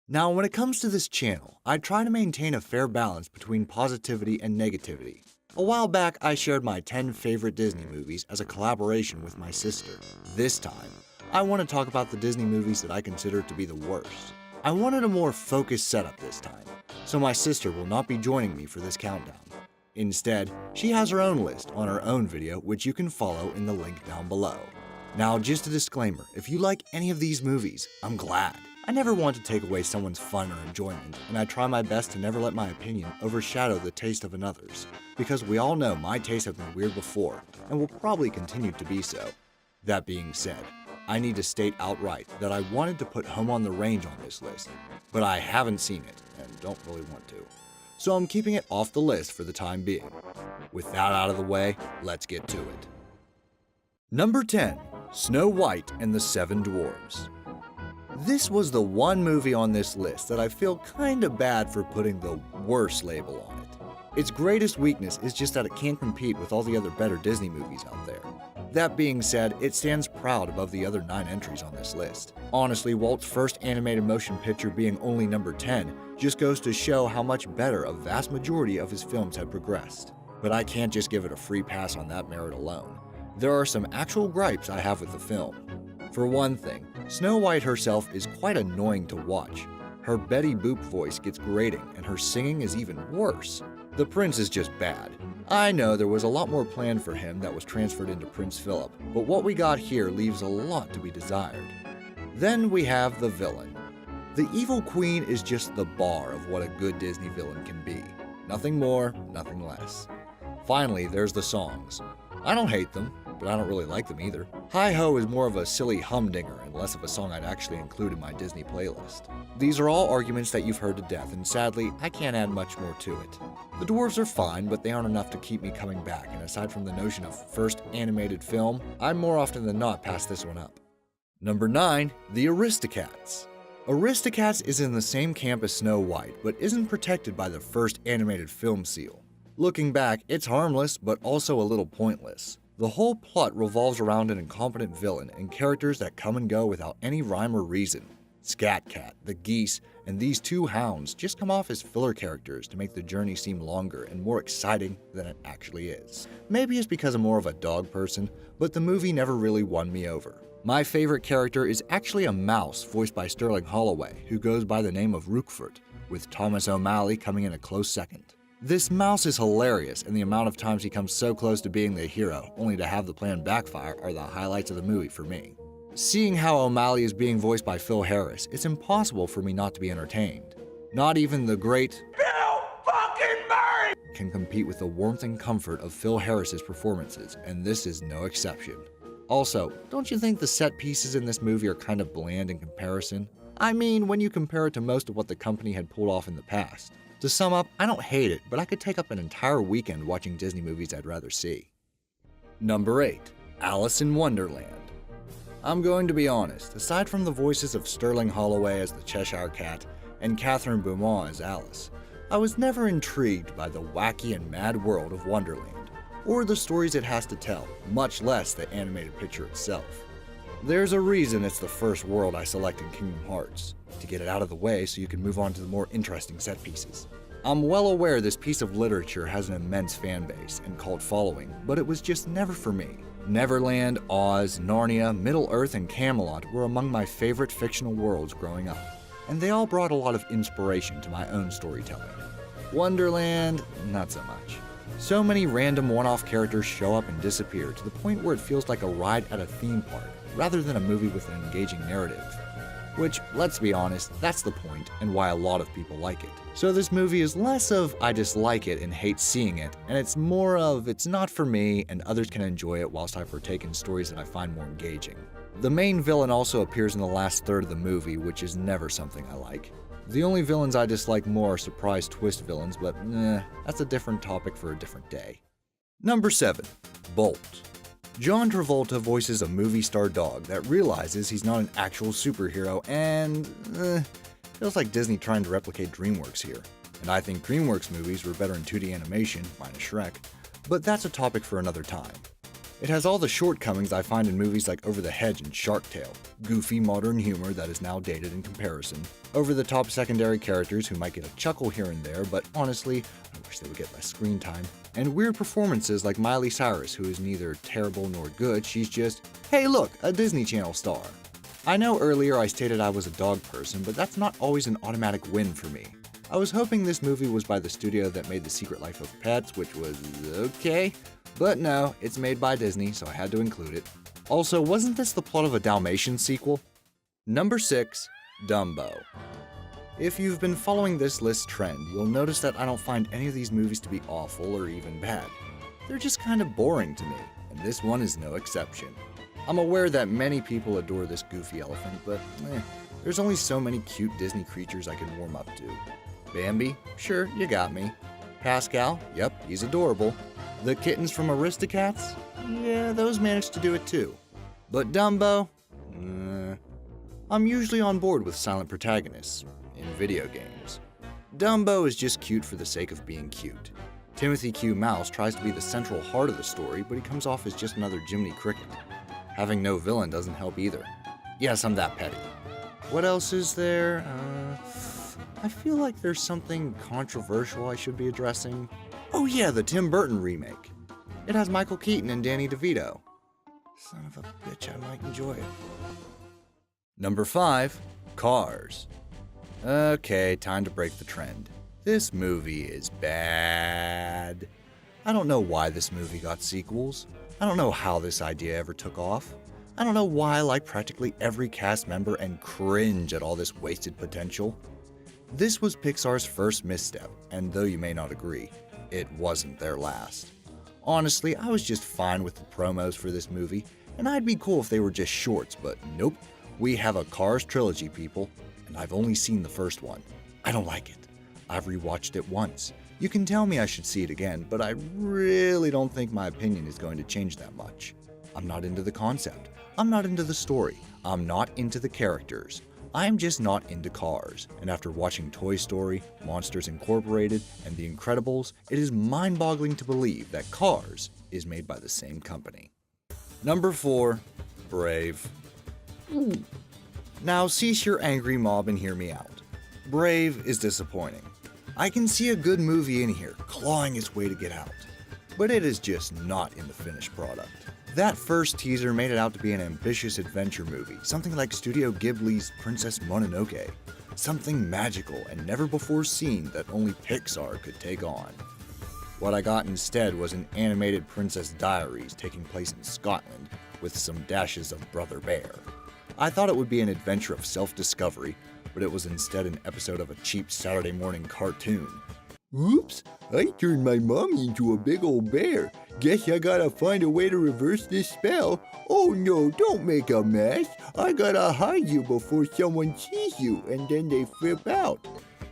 Now, when it comes to this channel, I try to maintain a fair balance between positivity and negativity. A while back, I shared my 10 favorite Disney movies as a collaboration with my sister. This time, I want to talk about the Disney movies that I consider to be the worst. I wanted a more focused setup this time, so my sister will not be joining me for this countdown. Instead, she has her own list on her own video, which you can follow in the link down below. Now, just a disclaimer, if you like any of these movies, I'm glad. I never want to take away someone's fun or enjoyment, and I try my best to never let my opinion overshadow the taste of another's, because we all know my tastes have been weird before, and will probably continue to be so. That being said, I need to state outright that I wanted to put Home on the Range on this list, but I haven't seen it, and don't really want to. So I'm keeping it off the list for the time being. With that out of the way, let's get to it. Number 10. Snow White and the Seven Dwarfs. This was the one movie on this list that I feel kinda bad for putting the worst label on it. Its greatest weakness is just that it can't compete with all the other better Disney movies out there. That being said, it stands proud above the other 9 entries on this list. Honestly, Walt's first animated motion picture being only number 10 just goes to show how much better a vast majority of his films have progressed. But I can't just give it a free pass on that merit alone. There are some actual gripes I have with the film. For one thing, Snow White herself is quite annoying to watch. Her Betty Boop voice gets grating, and her singing is even worse. The prince is just bad. I know there was a lot more planned for him that was transferred into Prince Philip, but what we got here leaves a lot to be desired. Then we have the villain. The evil queen is just the bar of what a good Disney villain can be. Nothing more, nothing less. Finally, there's the songs. I don't hate them, but I don't really like them either. Hi-Ho is more of a silly humdinger and less of a song I'd actually include in my Disney playlist. These are all arguments that you've heard to death, and sadly, I can't add much more to it. The Dwarfs are fine, but they aren't enough to keep me coming back, and aside from the notion of first animated film, I'm more often than not pass this one up. Number 9. The Aristocats. Aristocats is in the same camp as Snow White, but isn't protected by the first animated film seal. Looking back, it's harmless, but also a little pointless. The whole plot revolves around an incompetent villain and characters that come and go without any rhyme or reason. Scat Cat, the geese, and these 2 hounds just come off as filler characters to make the journey seem longer and more exciting than it actually is. Maybe it's because I'm more of a dog person, but the movie never really won me over. My favorite character is actually a mouse voiced by Sterling Holloway, who goes by the name of Rookfort, with Thomas O'Malley coming in a close second. This mouse is hilarious, and the amount of times he comes so close to being the hero, only to have the plan backfire, are the highlights of the movie for me. Seeing how O'Malley is being voiced by Phil Harris, it's impossible for me not to be entertained. Not even the great Bill fucking Murray can compete with the warmth and comfort of Phil Harris's performances, and this is no exception. Also, don't you think the set pieces in this movie are kind of bland in comparison? I mean, when you compare it to most of what the company had pulled off in the past. To sum up, I don't hate it, but I could take up an entire weekend watching Disney movies I'd rather see. Number 8. Alice in Wonderland. I'm going to be honest, aside from the voices of Sterling Holloway as the Cheshire Cat and Catherine Beaumont as Alice, I was never intrigued by the wacky and mad world of Wonderland, or the stories it has to tell, much less the animated picture itself. There's a reason it's the first world I select in Kingdom Hearts, to get it out of the way so you can move on to the more interesting set pieces. I'm well aware this piece of literature has an immense fan base and cult following, but it was just never for me. Neverland, Oz, Narnia, Middle-earth, and Camelot were among my favorite fictional worlds growing up, and they all brought a lot of inspiration to my own storytelling. Wonderland, not so much. So many random one-off characters show up and disappear to the point where it feels like a ride at a theme park, rather than a movie with an engaging narrative. Which, let's be honest, that's the point and why a lot of people like it. So this movie is less of I dislike it and hate seeing it, and it's more of it's not for me and others can enjoy it whilst I partake in stories that I find more engaging. The main villain also appears in the last third of the movie, which is never something I like. The only villains I dislike more are surprise twist villains, but that's a different topic for a different day. Number 7. Bolt. John Travolta voices a movie star dog that realizes he's not an actual superhero and feels like Disney trying to replicate DreamWorks here. And I think DreamWorks movies were better in 2D animation, minus Shrek, but that's a topic for another time. It has all the shortcomings I find in movies like Over the Hedge and Shark Tale. Goofy modern humor that is now dated in comparison. Over-the-top secondary characters who might get a chuckle here and there, but honestly, I wish they would get less screen time. And weird performances like Miley Cyrus, who is neither terrible nor good, she's just, hey look, a Disney Channel star. I know earlier I stated I was a dog person, but that's not always an automatic win for me. I was hoping this movie was by the studio that made The Secret Life of Pets, which was okay, but no, it's made by Disney, so I had to include it. Also, wasn't this the plot of a Dalmatian sequel? Number 6, Dumbo. If you've been following this list trend, you'll notice that I don't find any of these movies to be awful or even bad. They're just kind of boring to me, and this one is no exception. I'm aware that many people adore this goofy elephant, but there's only so many cute Disney creatures I can warm up to. Bambi? Sure, you got me. Pascal? Yep, he's adorable. The kittens from Aristocats? Yeah, those managed to do it too. But Dumbo? I'm usually on board with silent protagonists in video games. Dumbo is just cute for the sake of being cute. Timothy Q. Mouse tries to be the central heart of the story, but he comes off as just another Jiminy Cricket. Having no villain doesn't help either. Yes, I'm that petty. What else is there? I feel like there's something controversial I should be addressing. Oh yeah, the Tim Burton remake. It has Michael Keaton and Danny DeVito. Son of a bitch, I might enjoy it. Number 5, Cars. Okay, time to break the trend. This movie is bad. I don't know why this movie got sequels. I don't know how this idea ever took off. I don't know why I like practically every cast member and cringe at all this wasted potential. This was Pixar's first misstep, and though you may not agree, it wasn't their last. Honestly, I was just fine with the promos for this movie, and I'd be cool if they were just shorts, but nope. We have a Cars trilogy, people, and I've only seen the first one. I don't like it. I've rewatched it once. You can tell me I should see it again, but I really don't think my opinion is going to change that much. I'm not into the concept. I'm not into the story. I'm not into the characters. I'm just not into cars. And after watching Toy Story, Monsters Incorporated, and The Incredibles, it is mind-boggling to believe that Cars is made by the same company. Number 4, Brave. Now cease your angry mob and hear me out. Brave is disappointing. I can see a good movie in here, clawing its way to get out. But it is just not in the finished product. That first teaser made it out to be an ambitious adventure movie, something like Studio Ghibli's Princess Mononoke. Something magical and never before seen that only Pixar could take on. What I got instead was an animated Princess Diaries taking place in Scotland, with some dashes of Brother Bear. I thought it would be an adventure of self-discovery, but it was instead an episode of a cheap Saturday morning cartoon. Oops, I turned my mommy into a big old bear. Guess I gotta find a way to reverse this spell. Oh no, don't make a mess. I gotta hide you before someone sees you, and then they flip out.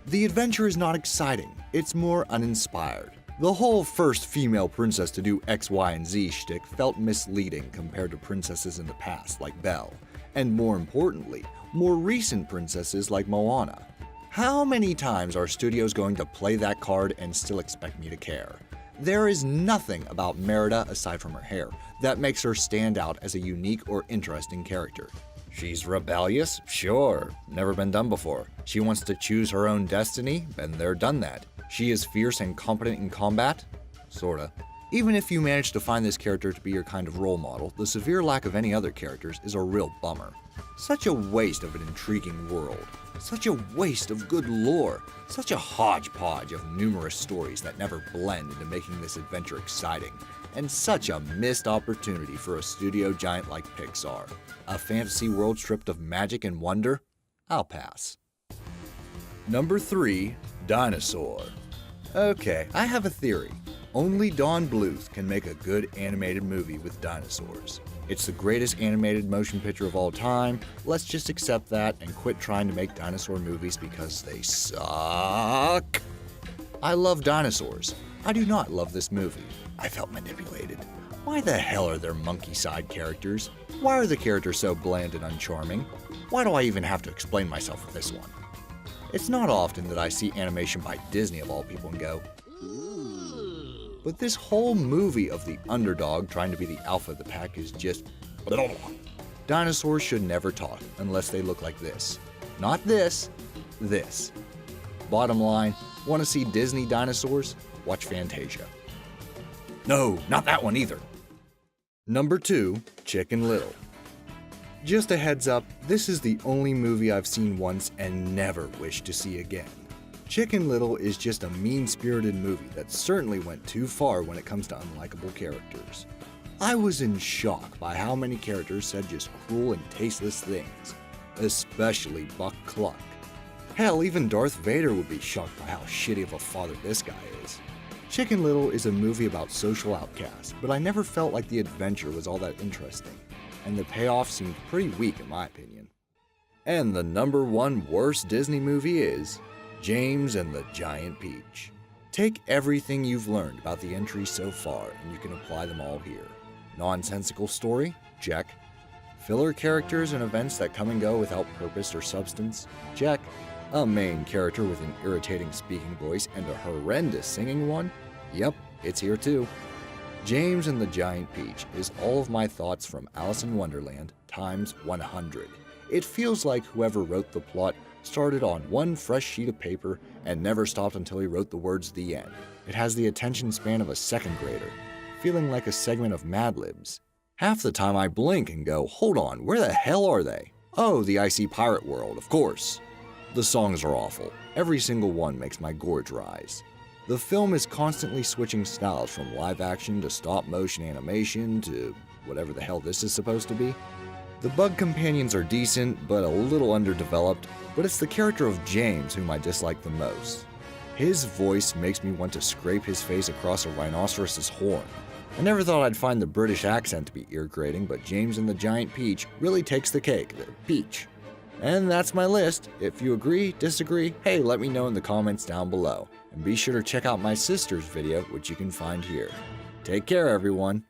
The adventure is not exciting, it's more uninspired. The whole first female princess to do X, Y, and Z shtick felt misleading compared to princesses in the past like Belle. And more importantly, more recent princesses like Moana. How many times are studios going to play that card and still expect me to care? There is nothing about Merida, aside from her hair, that makes her stand out as a unique or interesting character. She's rebellious? Sure. Never been done before. She wants to choose her own destiny? Been there, done that. She is fierce and competent in combat? Sorta. Even if you manage to find this character to be your kind of role model, the severe lack of any other characters is a real bummer. Such a waste of an intriguing world. Such a waste of good lore. Such a hodgepodge of numerous stories that never blend into making this adventure exciting. And such a missed opportunity for a studio giant like Pixar. A fantasy world stripped of magic and wonder? I'll pass. Number 3, Dinosaur. Okay, I have a theory. Only Don Bluth can make a good animated movie with dinosaurs. It's the greatest animated motion picture of all time. Let's just accept that and quit trying to make dinosaur movies because they suck. I love dinosaurs. I do not love this movie. I felt manipulated. Why the hell are there monkey side characters? Why are the characters so bland and uncharming? Why do I even have to explain myself with this one? It's not often that I see animation by Disney of all people and go, ooh. But this whole movie of the underdog trying to be the alpha of the pack is just blah. Dinosaurs should never talk unless they look like this. Not this, this. Bottom line, want to see Disney dinosaurs? Watch Fantasia. No, not that one either. Number 2, Chicken Little. Just a heads up, this is the only movie I've seen once and never wish to see again. Chicken Little is just a mean-spirited movie that certainly went too far when it comes to unlikable characters. I was in shock by how many characters said just cruel and tasteless things, especially Buck Cluck. Hell, even Darth Vader would be shocked by how shitty of a father this guy is. Chicken Little is a movie about social outcasts, but I never felt like the adventure was all that interesting, and the payoff seemed pretty weak in my opinion. And the number 1 worst Disney movie is James and the Giant Peach. Take everything you've learned about the entries so far and you can apply them all here. Nonsensical story? Check. Filler characters and events that come and go without purpose or substance? Check. A main character with an irritating speaking voice and a horrendous singing one? Yep, it's here too. James and the Giant Peach is all of my thoughts from Alice in Wonderland times 100. It feels like whoever wrote the plot started on one fresh sheet of paper and never stopped until he wrote the words "the end." It has the attention span of a second grader, feeling like a segment of Mad Libs. Half the time I blink and go, hold on, where the hell are they? Oh, the icy pirate world, of course. The songs are awful. Every single one makes my gorge rise. The film is constantly switching styles from live action to stop motion animation to whatever the hell this is supposed to be. The bug companions are decent, but a little underdeveloped, but it's the character of James whom I dislike the most. His voice makes me want to scrape his face across a rhinoceros's horn. I never thought I'd find the British accent to be ear-grating, but James and the Giant Peach really takes the cake, the peach. And that's my list. If you agree, disagree, hey, let me know in the comments down below. And be sure to check out my sister's video, which you can find here. Take care, everyone.